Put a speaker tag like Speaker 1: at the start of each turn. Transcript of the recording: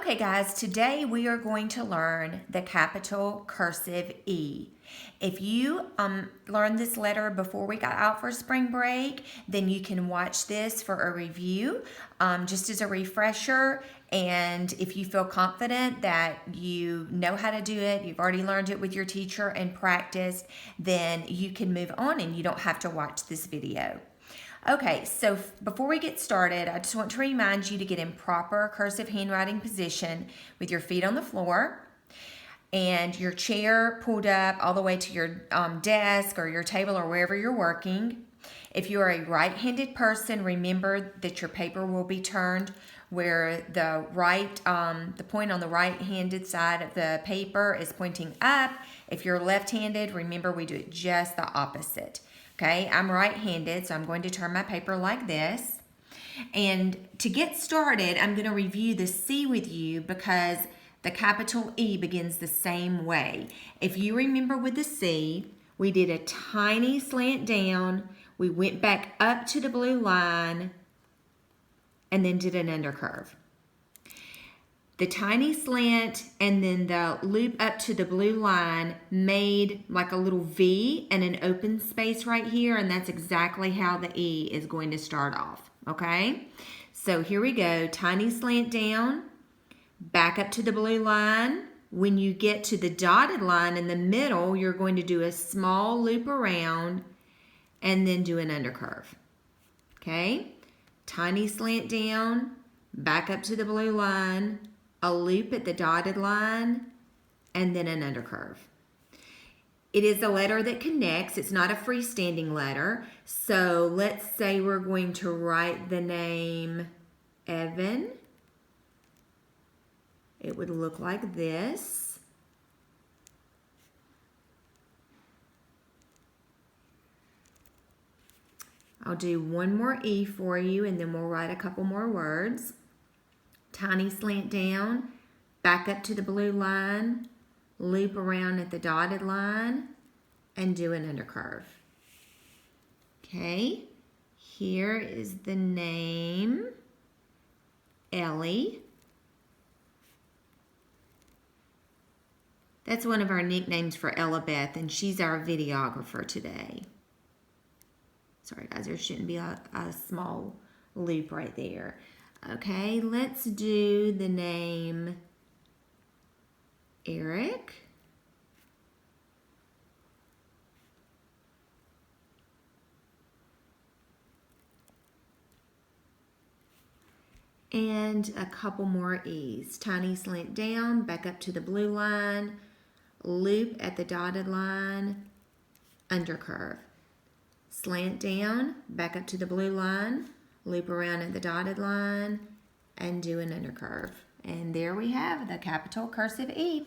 Speaker 1: Okay guys, today we are going to learn the capital cursive E. If you learned this letter before we got out for spring break, then you can watch this for a review just as a refresher. And if you feel confident that you know how to do it, you've already learned it with your teacher and practiced, then you can move on and you don't have to watch this video. Okay, so before we get started, I just want to remind you to get in proper cursive handwriting position with your feet on the floor and your chair pulled up all the way to your desk or your table or wherever you're working. If you are a right-handed person, remember that your paper will be turned where the point on the right-handed side of the paper is pointing up. If you're left-handed, remember we do it just the opposite. Okay, I'm right-handed, so I'm going to turn my paper like this. And to get started, I'm going to review the C with you because the capital E begins the same way. If you remember with the C, we did a tiny slant down, we went back up to the blue line, and then did an undercurve. The tiny slant and then the loop up to the blue line made like a little V and an open space right here, and that's exactly how the E is going to start off, okay? So here we go, tiny slant down, back up to the blue line. When you get to the dotted line in the middle, you're going to do a small loop around and then do an undercurve, okay? Tiny slant down, back up to the blue line, a loop at the dotted line, and then an undercurve. It is a letter that connects. It's not a freestanding letter. So let's say we're going to write the name Evan. It would look like this. I'll do one more E for you and then we'll write a couple more words. Tiny slant down, back up to the blue line, loop around at the dotted line, and do an undercurve. Okay, here is the name, Ellie. That's one of our nicknames for Ella Beth, and she's our videographer today. Sorry guys, there shouldn't be a small loop right there. Okay, let's do the name Eric. And a couple more E's. Tiny slant down, back up to the blue line, loop at the dotted line, undercurve. Slant down, back up to the blue line, loop around at the dotted line, and do an undercurve. And there we have the capital cursive E.